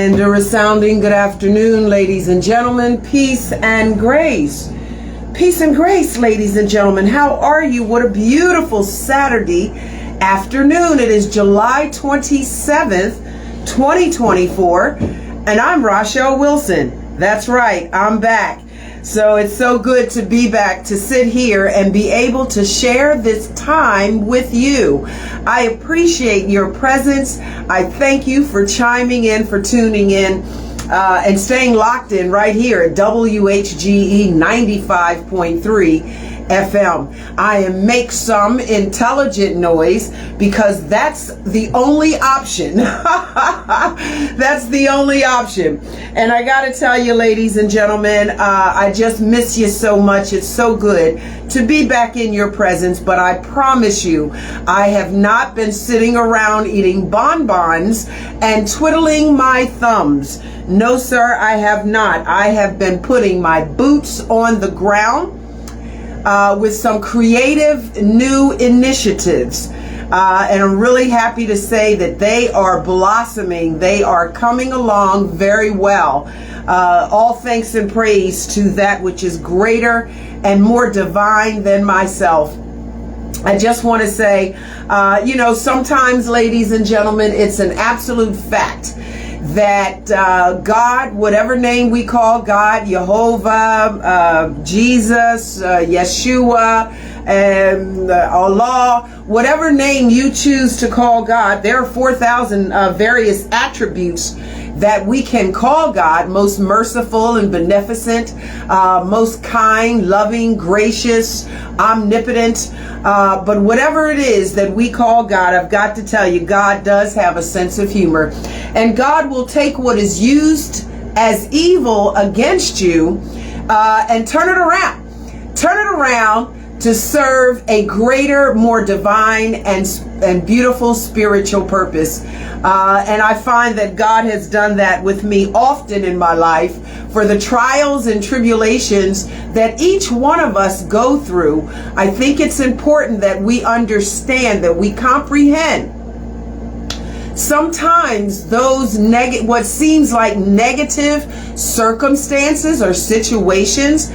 And a resounding good afternoon, ladies and gentlemen. Peace and grace. Peace and grace, ladies and gentlemen. How are you? What a beautiful Saturday afternoon. It is July 27th, 2024. And I'm Rachelle Wilson. That's right, I'm back. So it's so good to be back, to sit here and be able to share this time with you. I appreciate your presence. I thank you for chiming in, for tuning in, and staying locked in right here at WHGE 95.3 FM. I am make some intelligent noise because that's the only option. That's the only option. And I got to tell you, ladies and gentlemen, I just miss you so much. It's so good to be back in your presence. But I promise you, I have not been sitting around eating bonbons and twiddling my thumbs. No, sir, I have not. I have been putting my boots on the ground with some creative new initiatives. And I'm really happy to say that they are blossoming. They are coming along very well. All thanks and praise to that which is greater and more divine than myself. I just want to say, sometimes, ladies and gentlemen, it's an absolute fact that God, whatever name we call God, Jehovah, Jesus, Yeshua, Allah, whatever name you choose to call God, there are 4,000 various attributes that we can call God: most merciful and beneficent, most kind, loving, gracious, omnipotent. But whatever it is that we call God, I've got to tell you, God does have a sense of humor. And God will take what is used as evil against you and turn it around. Turn it around to serve a greater, more divine and beautiful spiritual purpose. And I find that God has done that with me often in my life. For the trials and tribulations that each one of us go through, I think it's important that we understand, that we comprehend. Sometimes those what seems like negative circumstances or situations,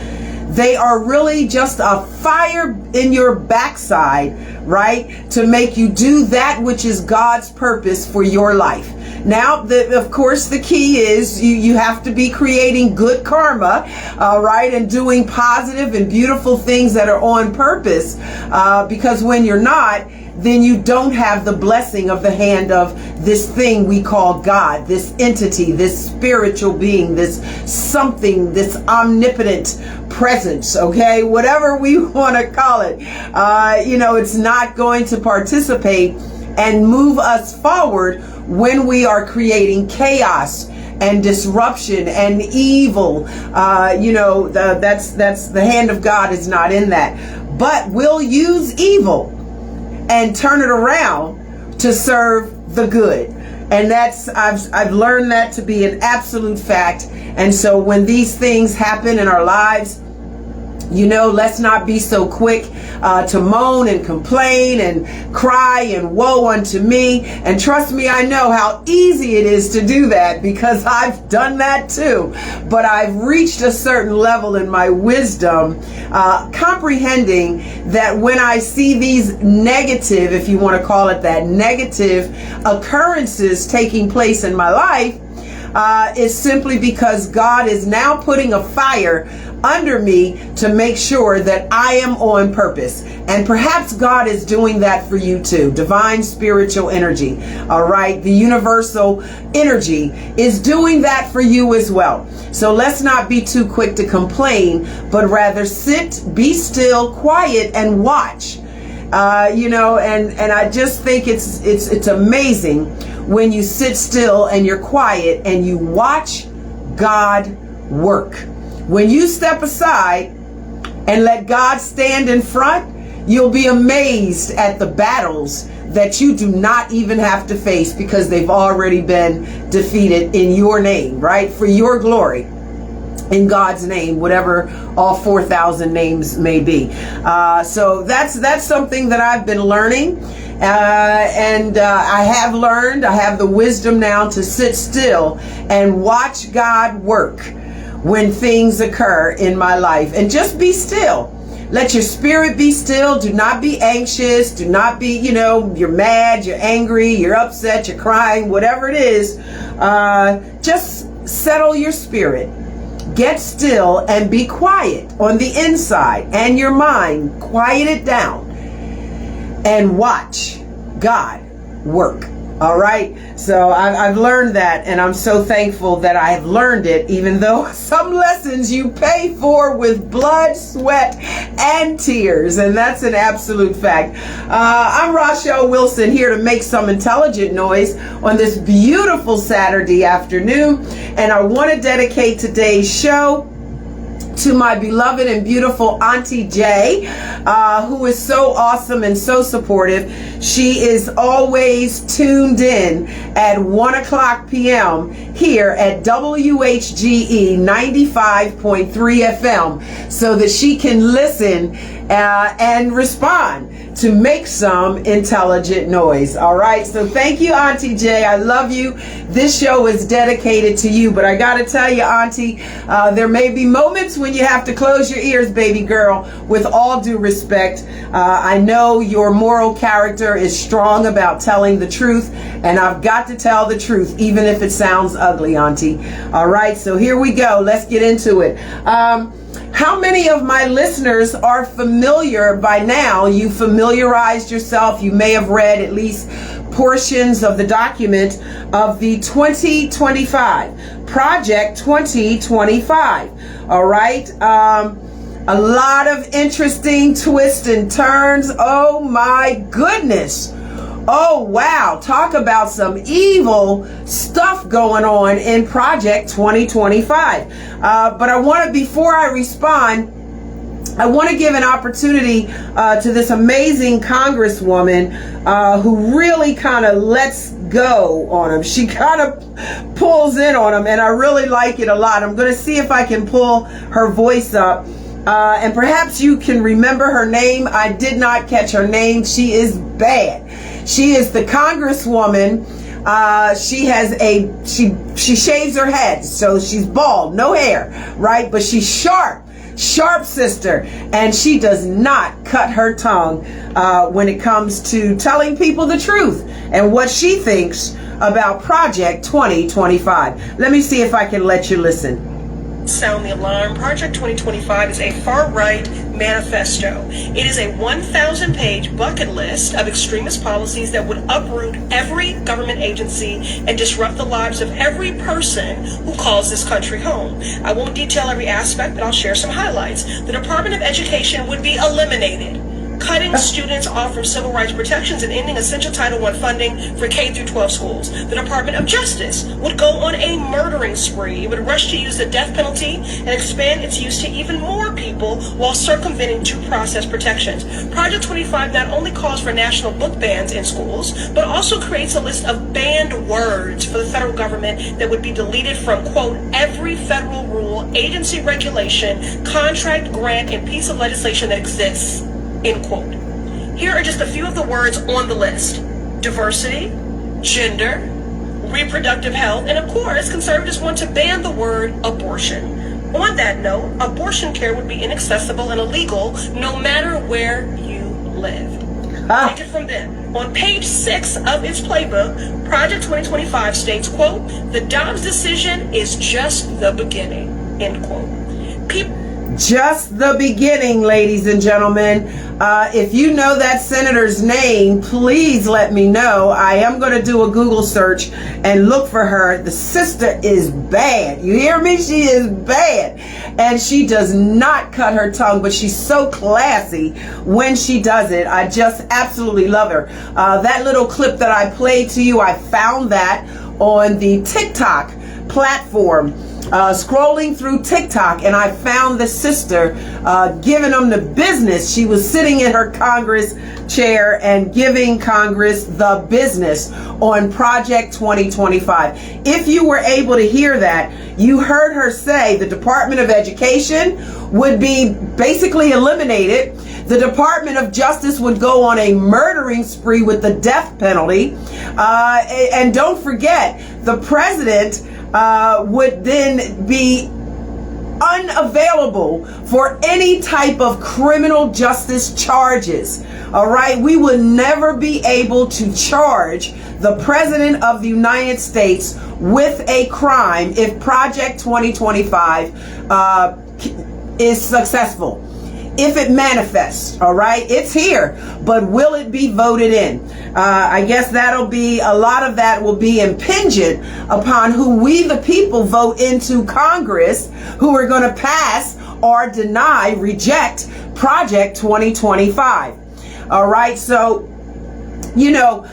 they are really just a fire in your backside, right? To make you do that which is God's purpose for your life. Now, of course, the key is you have to be creating good karma, right? And doing positive and beautiful things that are on purpose. Because when you're not, then you don't have the blessing of the hand of this thing we call God, this entity, this spiritual being, this something, this omnipotent presence, okay? Whatever we want to call it. It's not going to participate and move us forward when we are creating chaos and disruption and evil. That's the hand of God is not in that. But we'll use evil and turn it around to serve the good. And I've learned that to be an absolute fact. And so when these things happen in our lives, let's not be so quick to moan and complain and cry and woe unto me. And trust me, I know how easy it is to do that because I've done that too. But I've reached a certain level in my wisdom, comprehending that when I see these negative, if you want to call it that, negative occurrences taking place in my life, it's simply because God is now putting a fire under me to make sure that I am on purpose. And perhaps God is doing that for you too. Divine spiritual energy, all right? The universal energy is doing that for you as well. So let's not be too quick to complain, but rather sit, be still, quiet, and watch. And I just think it's amazing when you sit still and you're quiet and you watch God work. When you step aside and let God stand in front, you'll be amazed at the battles that you do not even have to face because they've already been defeated in your name, right? For your glory. in God's name, whatever all 4,000 names may be. So that's something that I've been learning. And I have the wisdom now to sit still and watch God work when things occur in my life. And just be still. Let your spirit be still. Do not be anxious. Do not be, you're mad, you're angry, you're upset, you're crying, whatever it is. Just settle your spirit. Get still and be quiet on the inside and your mind. Quiet it down and watch God work. All right. So I've learned that, and I'm so thankful that I have learned it, even though some lessons you pay for with blood, sweat, and tears. And that's an absolute fact. I'm Rachelle Wilson, here to make some intelligent noise on this beautiful Saturday afternoon. And I want to dedicate today's show to my beloved and beautiful Auntie Jay, who is so awesome and so supportive. She is always tuned in at 1 o'clock p.m. here at WHGE 95.3 FM so that she can listen and respond to make some intelligent noise. All right. So thank you, Auntie Jay. I love you. This show is dedicated to you. But I got to tell you, Auntie, there may be moments when you have to close your ears, baby girl, with all due respect. I know your moral character is strong about telling the truth, and I've got to tell the truth, even if it sounds ugly, Auntie. All right. So here we go. Let's get into it. How many of my listeners are familiar by now? You familiarized yourself. You may have read at least portions of the document of the 2025, Project 2025. All right. A lot of interesting twists and turns. Oh my goodness. Oh, wow. Talk about some evil stuff going on in Project 2025. But I want to, before I respond, I want to give an opportunity to this amazing congresswoman who really kind of lets go on him. She kind of pulls in on him, and I really like it a lot. I'm going to see if I can pull her voice up. And perhaps you can remember her name. I did not catch her name. She is bad. She is the congresswoman. She shaves her head, so she's bald, no hair, right? But she's sharp sister, and she does not cut her tongue when it comes to telling people the truth and what she thinks about Project 2025. Let me see if I can let you listen. Sound the alarm. Project 2025 is a far-right manifesto. It is a 1,000-page bucket list of extremist policies that would uproot every government agency and disrupt the lives of every person who calls this country home. I won't detail every aspect, but I'll share some highlights. The Department of Education would be eliminated, cutting students off from civil rights protections and ending essential Title I funding for K through 12 schools. The Department of Justice would go on a murdering spree. It would rush to use the death penalty and expand its use to even more people while circumventing due process protections. Project 25 not only calls for national book bans in schools, but also creates a list of banned words for the federal government that would be deleted from, quote, every federal rule, agency regulation, contract, grant, and piece of legislation that exists. End quote. Here are just a few of the words on the list: diversity, gender, reproductive health, and of course, conservatives want to ban the word abortion. On that note, abortion care would be inaccessible and illegal no matter where you live. Take it from them. On page 6 of its playbook, Project 2025 states, quote, the Dobbs decision is just the beginning, end quote. Just the beginning, ladies and gentlemen. If you know that senator's name, please let me know. I am going to do a Google search and look for her. The sister is bad. You hear me? She is bad. And she does not cut her tongue, but she's so classy when she does it. I just absolutely love her. That little clip that I played to you, I found that on the TikTok platform. Scrolling through TikTok, and I found the sister giving them the business. She was sitting in her Congress chair and giving Congress the business on Project 2025. If you were able to hear that, you heard her say the Department of Education would be basically eliminated. The Department of Justice would go on a murdering spree with the death penalty. And don't forget, the president would then be unavailable for any type of criminal justice charges. All right, we would never be able to charge the President of the United States with a crime if Project 2025 is successful. If it manifests, all right, it's here, but will it be voted in? I guess that'll be, a lot of that will be impingent upon who we the people vote into Congress, who are going to pass or deny, reject Project 2025. All right, so, you know,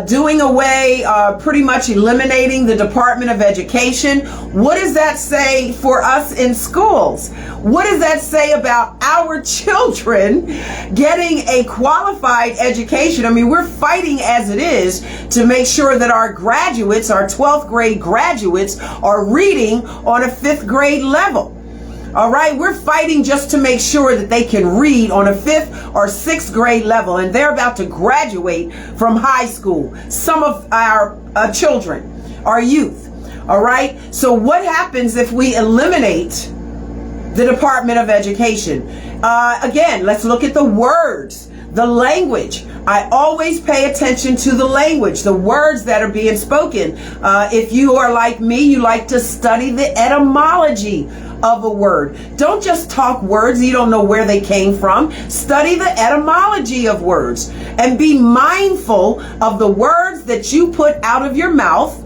doing away, pretty much eliminating the Department of Education. What does that say for us in schools? What does that say about our children getting a qualified education? I mean, we're fighting as it is to make sure that our graduates, our 12th grade graduates, are reading on a 5th grade level. All right, we're fighting just to make sure that they can read on a 5th or 6th grade level, and they're about to graduate from high school. Some of our children, our youth. All right, so what happens if we eliminate the Department of Education? Again, let's look at the words, the language. I always pay attention to the language, the words that are being spoken. If you are like me, you like to study the etymology of a word. Don't just talk words you don't know where they came from. Study the etymology of words and be mindful of the words that you put out of your mouth,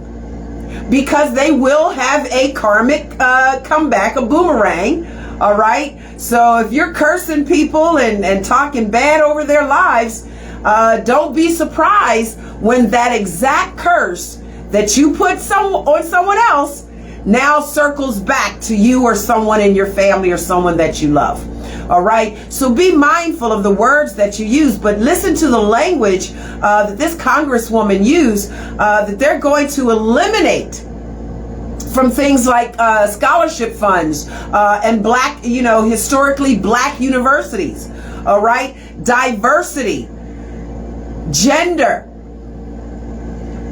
because they will have a karmic comeback, a boomerang. All right, so if you're cursing people and talking bad over their lives, don't be surprised when that exact curse that you put on someone else now circles back to you or someone in your family or someone that you love. All right, so be mindful of the words that you use, but listen to the language that this Congresswoman used, that they're going to eliminate from things like scholarship funds and black, you know, historically black universities. All right, diversity, gender.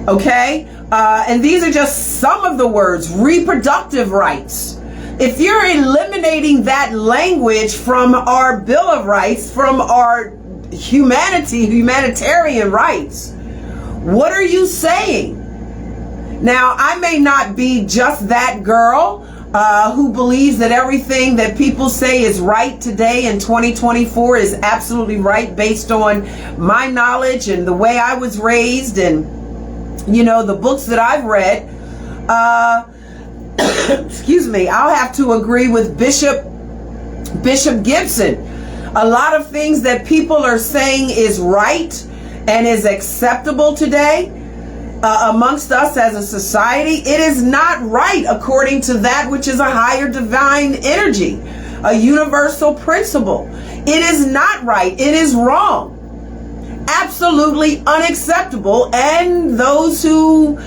Okay, and these are just some of the words. Reproductive rights. If you're eliminating that language from our Bill of Rights, from our humanitarian rights, what are you saying? Now, I may not be just that girl who believes that everything that people say is right today in 2024 is absolutely right based on my knowledge and the way I was raised and, you know, the books that I've read. Excuse me, I'll have to agree with Bishop Gibson. A lot of things that people are saying is right and is acceptable today amongst us as a society, it is not right according to that which is a higher divine energy, a universal principle. It is not right. It is wrong. Absolutely unacceptable. And those who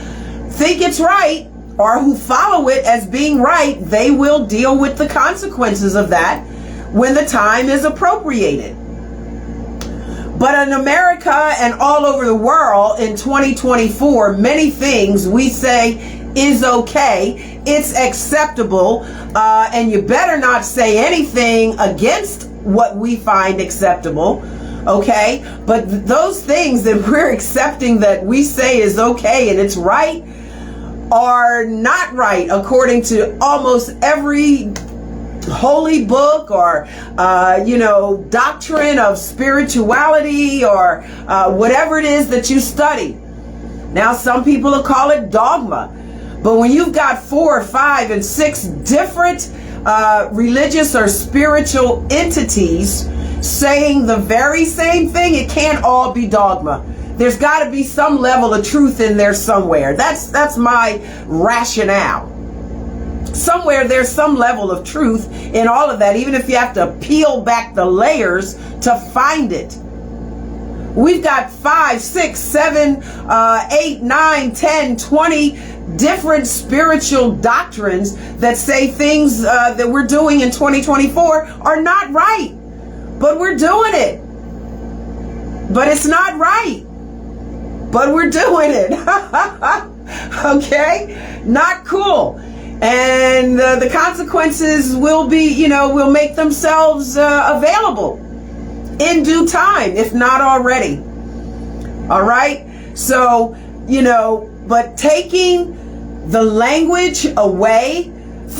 think it's right or who follow it as being right, they will deal with the consequences of that when the time is appropriated. But in America and all over the world in 2024, many things we say is okay, it's acceptable, and you better not say anything against what we find acceptable, okay? But those things that we're accepting that we say is okay and it's right are not right according to almost every holy book or doctrine of spirituality or whatever it is that you study. Now some people will call it dogma, but when you've got 4 or 5 and 6 different religious or spiritual entities saying the very same thing, it can't all be dogma. There's got to be some level of truth in there somewhere. That's my rationale. Somewhere there's some level of truth in all of that, even if you have to peel back the layers to find it. We've got 5, 6, 7, 8, 9, 10, 20 different spiritual doctrines that say things that we're doing in 2024 are not right. But we're doing it. But it's not right. But we're doing it. Okay? Not cool. And the consequences will be, will make themselves available in due time, if not already. All right? So, but taking the language away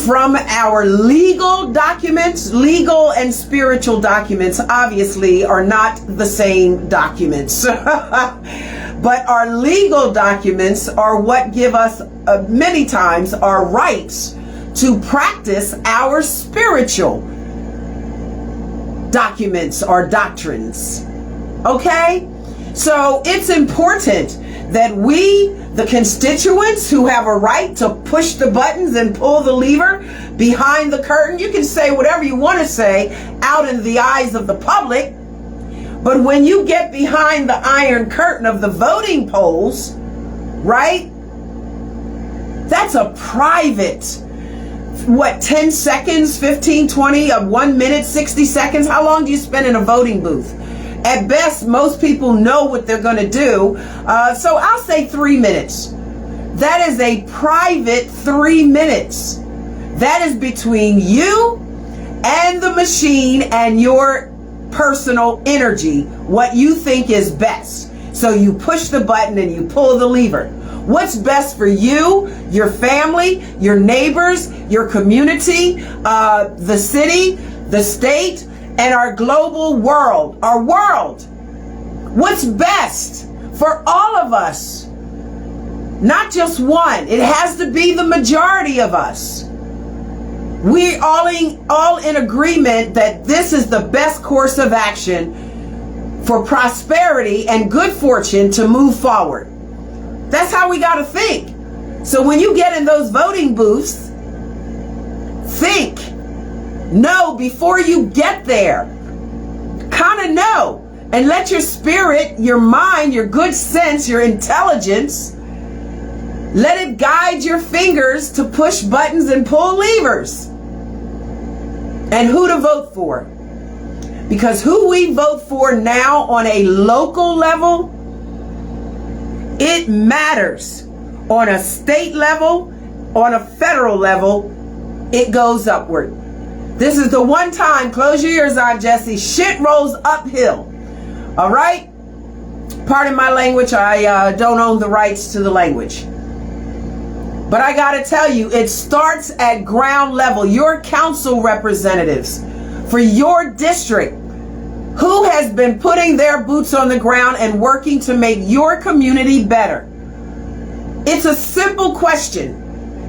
from our legal documents, legal and spiritual documents obviously are not the same documents. But our legal documents are what give us many times our rights to practice our spiritual documents or doctrines. Okay? So it's important that we, the constituents who have a right to push the buttons and pull the lever behind the curtain, you can say whatever you want to say out in the eyes of the public. But when you get behind the iron curtain of the voting polls, right? That's a private, 10 seconds, 15, 20, 1 minute, 60 seconds? How long do you spend in a voting booth? At best, most people know what they're going to do. So I'll say 3 minutes. That is a private 3 minutes. That is between you and the machine and your personal energy, what you think is best. So you push the button and you pull the lever. What's best for you, your family, your neighbors, your community, the city, the state, and our global world, our world. What's best for all of us? Not just one. It has to be the majority of us. We're all in agreement that this is the best course of action for prosperity and good fortune to move forward. That's how we got to think. So when you get in those voting booths, think. Know before you get there. Kind of know. And let your spirit, your mind, your good sense, your intelligence, let it guide your fingers to push buttons and pull levers. And who to vote for. Because who we vote for now on a local level, it matters. On a state level, on a federal level, it goes upward. This is the one time, close your ears on, Jesse, shit rolls uphill. All right? Pardon my language, I don't own the rights to the language. But I got to tell you, it starts at ground level. Your council representatives for your district, who has been putting their boots on the ground and working to make your community better. It's a simple question.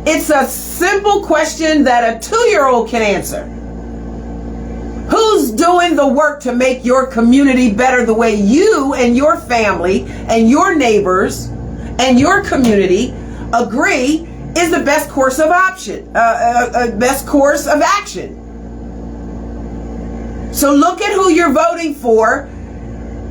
It's a simple question that a 2-year-old can answer. Who's doing the work to make your community better the way you and your family and your neighbors and your community agree is the best course of action? So look at who you're voting for.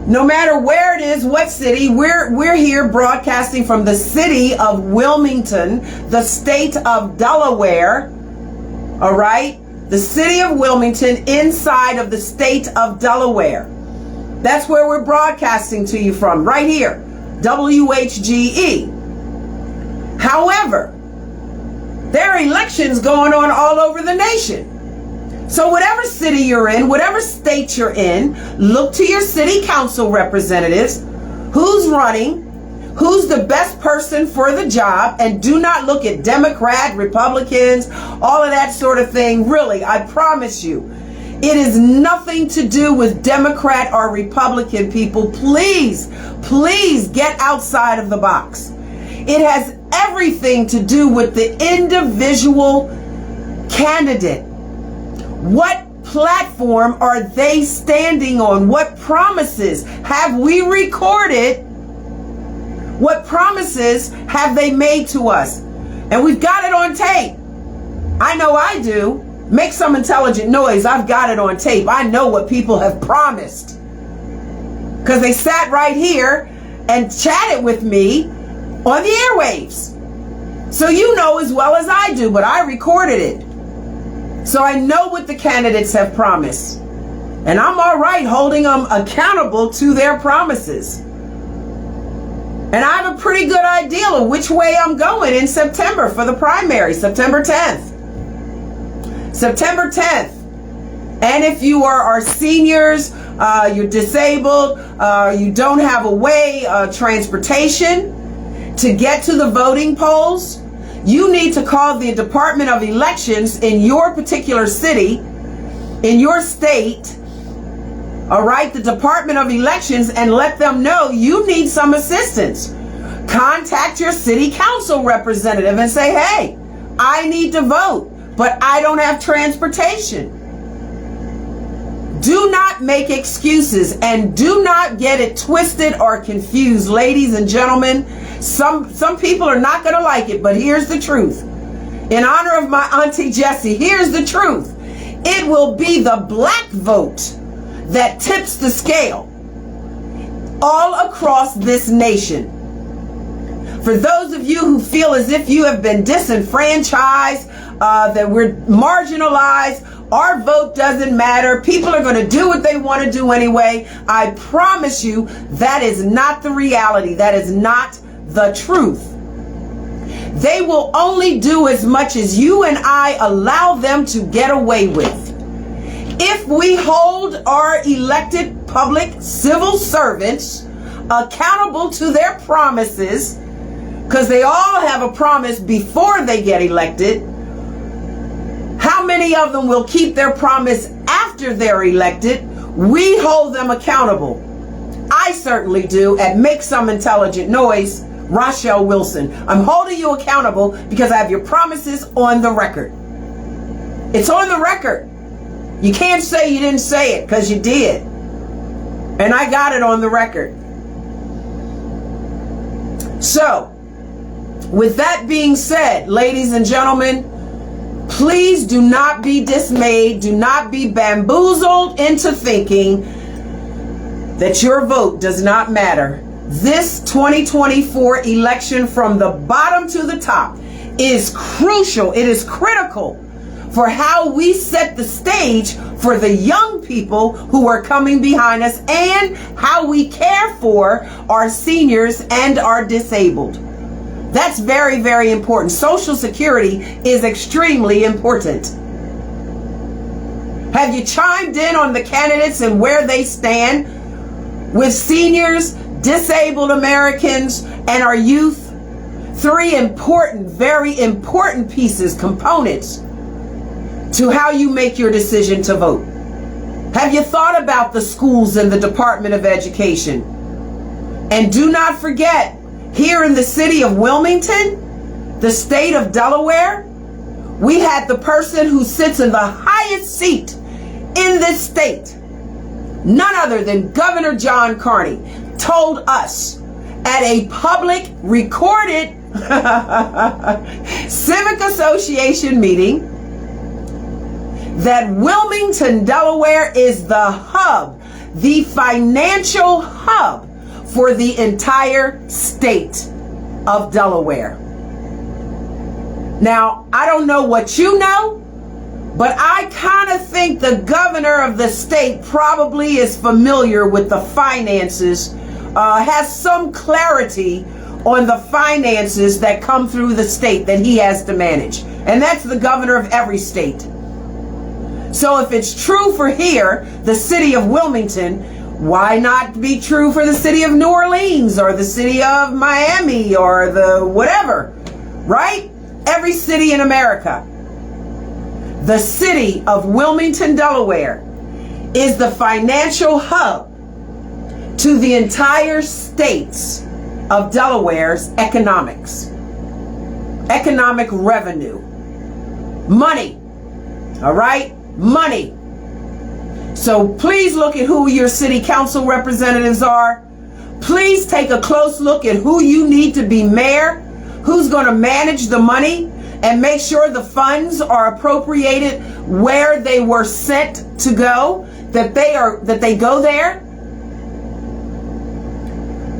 No matter where it is, what city, we're here broadcasting from the city of Wilmington, the state of Delaware. All right? The city of Wilmington inside of the state of Delaware. That's where we're broadcasting to you from, right here, WHGE. However, there are elections going on all over the nation. So whatever city you're in, whatever state you're in, look to your city council representatives, who's running, who's the best person for the job, and do not look at Democrat, Republicans, all of that sort of thing. Really, I promise you, it is nothing to do with Democrat or Republican people. Please, please get outside of the box. It has everything to do with the individual candidate. What platform are they standing on? What promises have we recorded? What promises have they made to us? And we've got it on tape. I know I do. Make some intelligent noise. I've got it on tape. I know what people have promised. because they sat right here and chatted with me on the airwaves. So you know as well as I do, but I recorded it. So I know what the candidates have promised. And I'm all right holding them accountable to their promises. And I have a pretty good idea of which way I'm going in September for the primary, September 10th. September 10th. And if you are seniors, you're disabled, you don't have a way, transportation to get to the voting polls, you need to call the Department of Elections in your particular city, in your state, all right, the Department of Elections, and let them know you need some assistance. Contact your city council representative and say, hey, I need to vote, but I don't have transportation. Do not make excuses and do not get it twisted or confused, ladies and gentlemen. Some people are not going to like it, but here's the truth. In honor of my Auntie Jessie, here's the truth. It will be the black vote that tips the scale all across this nation. For those of you who feel as if you have been disenfranchised, that we're marginalized, our vote doesn't matter, people are going to do what they want to do anyway, I promise you that is not the reality. That is not the truth. They will only do as much as you and I allow them to get away with. If we hold our elected public civil servants accountable to their promises, because they all have a promise before they get elected, how many of them will keep their promise after they're elected? We hold them accountable. I certainly do at Make Some Intelligent Noise, Rachelle Wilson. I'm holding you accountable because I have your promises on the record. It's on the record. You can't say you didn't say it, because you did. And I got it on the record. So, with that being said, ladies and gentlemen, please do not be dismayed. Do not be bamboozled into thinking that your vote does not matter. This 2024 election, from the bottom to the top, is crucial. It is critical for how we set the stage for the young people who are coming behind us and how we care for our seniors and our disabled. That's very, very important. Social Security is extremely important. Have you chimed in on the candidates and where they stand with seniors, disabled Americans, and our youth? Three important, very important pieces, components to how you make your decision to vote. Have you thought about the schools and the Department of Education? And do not forget, here in the city of Wilmington, the state of Delaware, we had the person who sits in the highest seat in this state, none other than Governor John Carney, told us at a public recorded civic association meeting that Wilmington, Delaware is the hub, the financial hub for the entire state of Delaware. Now, I don't know what you know, but I kind of think the governor of the state probably is familiar with the finances, has some clarity on the finances that come through the state that he has to manage. And that's the governor of every state. So if it's true for here, the city of Wilmington, why not be true for the city of New Orleans or the city of Miami or the whatever, right? Every city in America. The city of Wilmington, Delaware is the financial hub to the entire states of Delaware's economics, economic revenue, money, all right? Money. So please look at who your city council representatives are. Please take a close look at who you need to be mayor, who's going to manage the money, and make sure the funds are appropriated where they were sent to go, that they go there.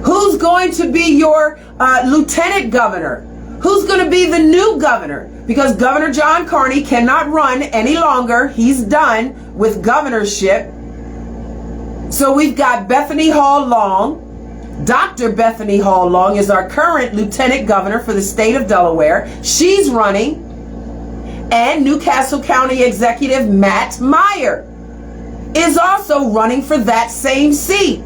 Who's going to be your lieutenant governor? Who's going to be the new governor? Because Governor John Carney cannot run any longer. He's done with governorship. So we've got Bethany Hall Long. Dr. Bethany Hall Long is our current lieutenant governor for the state of Delaware. She's running. And Newcastle County Executive Matt Meyer is also running for that same seat.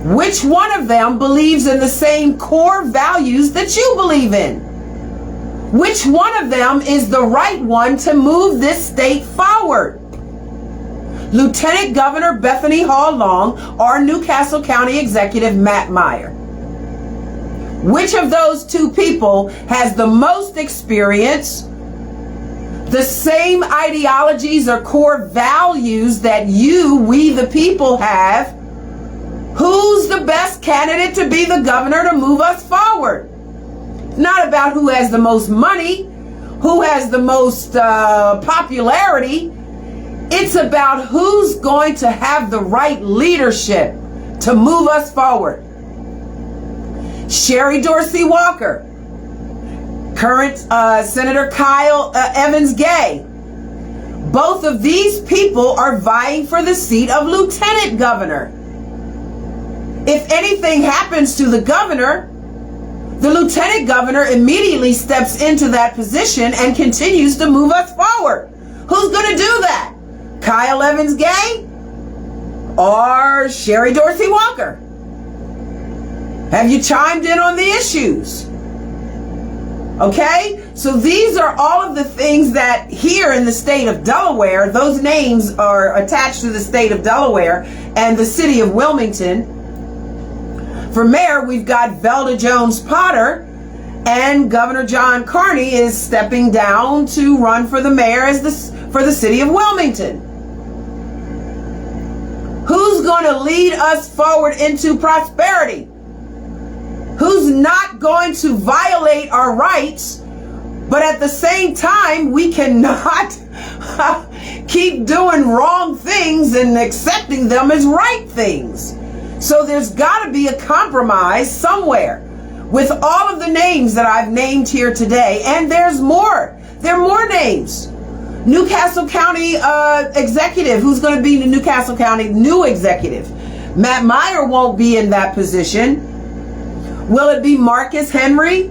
Which one of them believes in the same core values that you believe in? Which one of them is the right one to move this state forward? Lieutenant Governor Bethany Hall Long or Newcastle County Executive Matt Meyer? Which of those two people has the most experience, the same ideologies or core values that we the people have? Who's the best candidate to be the governor to move us forward? Not about who has the most money, who has the most popularity. It's about who's going to have the right leadership to move us forward. Sherry Dorsey Walker, current Senator Kyle Evans Gay. Both of these people are vying for the seat of lieutenant governor. If anything happens to the governor, the lieutenant governor immediately steps into that position and continues to move us forward. Who's going to do that? Kyle Evans Gay or Sherry Dorsey Walker? Have you chimed in on the issues? Okay, so these are all of the things that here in the state of Delaware, those names are attached to the state of Delaware and the city of Wilmington. For mayor, we've got Velda Jones Potter, and Governor John Carney is stepping down to run for the mayor for the city of Wilmington. Who's going to lead us forward into prosperity? Who's not going to violate our rights, but at the same time, we cannot keep doing wrong things and accepting them as right things. So there's got to be a compromise somewhere with all of the names that I've named here today. And there's more. There are more names. Newcastle County executive. Who's going to be the Newcastle County new executive? Matt Meyer won't be in that position. Will it be Marcus Henry?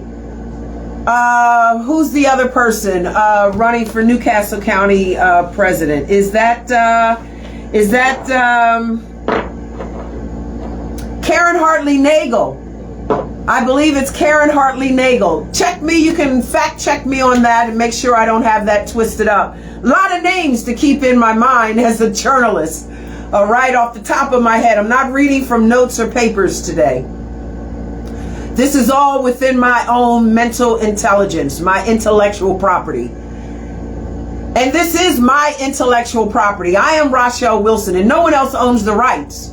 Who's the other person running for Newcastle County president? Is that Karen Hartley Nagel? I believe it's Karen Hartley Nagel. Check me. You can fact check me on that and make sure I don't have that twisted up. A lot of names to keep in my mind as a journalist. Right off the top of my head. I'm not reading from notes or papers today. This is all within my own mental intelligence, my intellectual property. And this is my intellectual property. I am Rachelle Wilson, and no one else owns the rights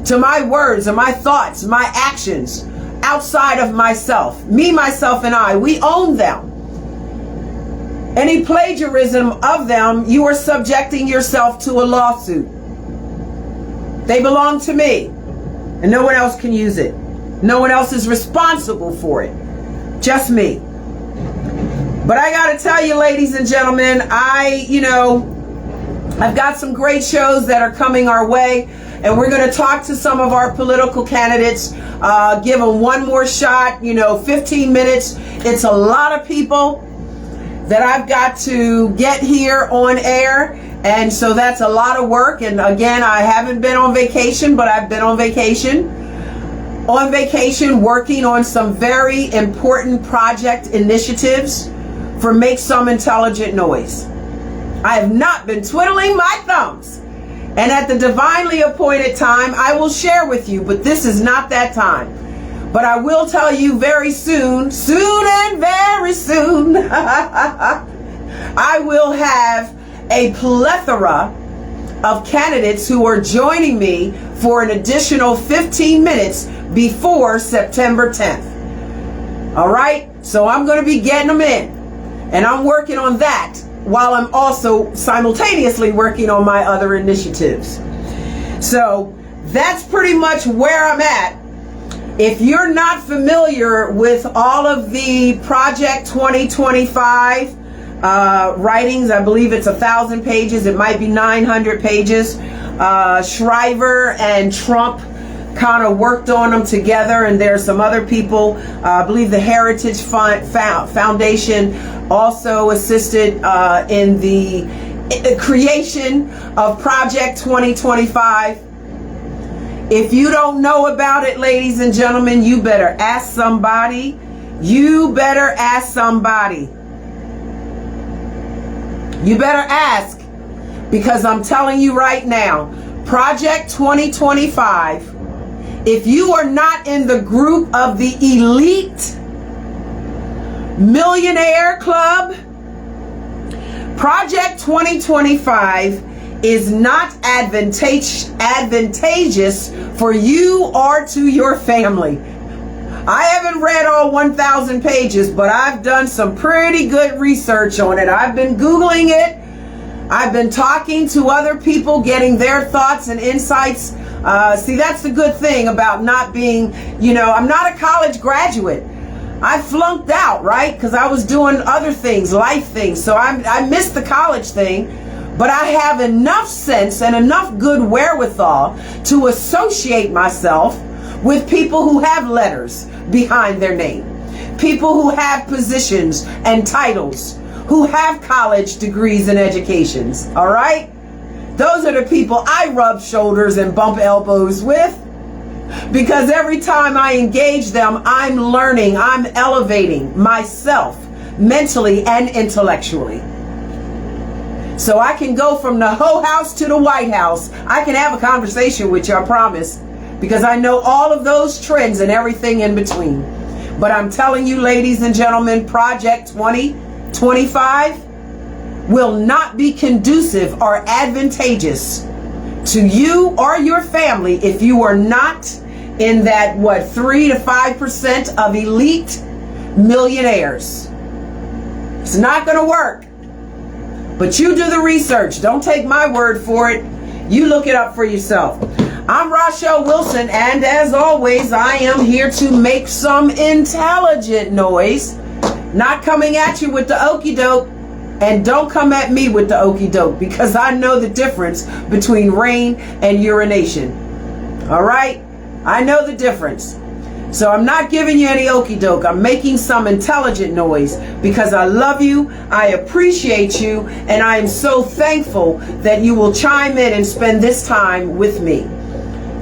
to my words and my thoughts, my actions outside of myself. Me, myself, and I, we own them. Any plagiarism of them, you are subjecting yourself to a lawsuit. They belong to me, and no one else can use it. No one else is responsible for it. Just me. But I gotta tell you, ladies and gentlemen, I've got some great shows that are coming our way, and we're gonna talk to some of our political candidates, give them one more shot, 15 minutes. It's a lot of people that I've got to get here on air, and so that's a lot of work. And again, I haven't been on vacation, but I've been on vacation. Working on some very important project initiatives for Make Some Intelligent Noise. I have not been twiddling my thumbs. And at the divinely appointed time, I will share with you, but this is not that time. But I will tell you very soon and very soon, I will have a plethora of candidates who are joining me for an additional 15 minutes before September 10th. All right? So I'm going to be getting them in. And I'm working on that while I'm also simultaneously working on my other initiatives. So that's pretty much where I'm at. If you're not familiar with all of the Project 2025 writings, I believe it's 1,000 pages. It might be 900 pages. Shriver and Trump kind of worked on them together, and there's some other people. I believe the Heritage Foundation also assisted in the creation of Project 2025. If you don't know about it, ladies and gentlemen, you better ask somebody. You better ask somebody. You better ask, because I'm telling you right now, Project 2025, if you are not in the group of the elite millionaire club, Project 2025 is not advantageous for you or to your family. I haven't read all 1,000 pages, but I've done some pretty good research on it. I've been Googling it. I've been talking to other people, getting their thoughts and insights. See, that's the good thing about not being, I'm not a college graduate. I flunked out, right? Because I was doing other things, life things. So I missed the college thing. But I have enough sense and enough good wherewithal to associate myself with people who have letters behind their name, people who have positions and titles, who have college degrees and educations, all right? Those are the people I rub shoulders and bump elbows with, because every time I engage them, I'm learning, I'm elevating myself mentally and intellectually. So I can go from the Hoe House to the White House. I can have a conversation with you, I promise, because I know all of those trends and everything in between. But I'm telling you, ladies and gentlemen, Project 2025 will not be conducive or advantageous to you or your family if you are not in that, 3 to 5% of elite millionaires. It's not going to work. But you do the research. Don't take my word for it. You look it up for yourself. I'm Rachelle Wilson, and as always, I am here to make some intelligent noise. Not coming at you with the okie doke, and don't come at me with the okie doke, because I know the difference between rain and urination. All right? I know the difference. So I'm not giving you any okie doke. I'm making some intelligent noise because I love you, I appreciate you, and I am so thankful that you will chime in and spend this time with me,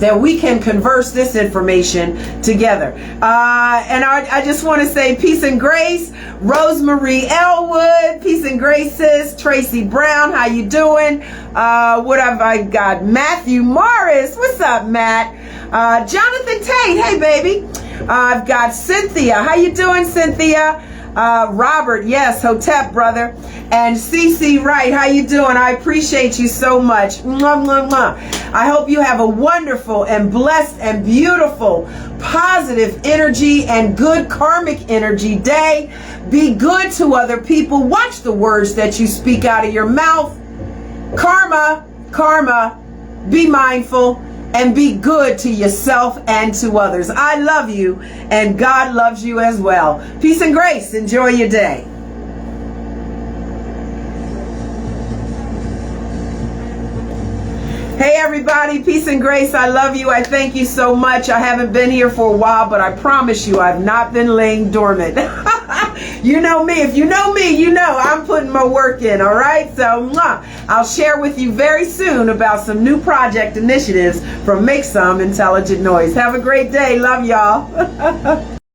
that we can converse this information together. And I just want to say peace and grace. Rosemary Elwood, peace and grace, sis. Tracy Brown, how you doing? What have I got? Matthew Morris, what's up, Matt? Jonathan Tate, hey baby. I've got Cynthia, how you doing, Cynthia? Robert, yes, Hotep, brother. And CC Wright, how you doing? I appreciate you so much. Mwah, mwah, mwah. I hope you have a wonderful and blessed and beautiful, positive energy and good karmic energy day. Be good to other people. Watch the words that you speak out of your mouth. Karma, be mindful. And be good to yourself and to others. I love you, and God loves you as well. Peace and grace. Enjoy your day. Hey everybody, peace and grace. I love you. I thank you so much. I haven't been here for a while, but I promise you I've not been laying dormant. You know me. If you know me, you know I'm putting my work in, all right? So I'll share with you very soon about some new project initiatives from Make Some Intelligent Noise. Have a great day. Love y'all.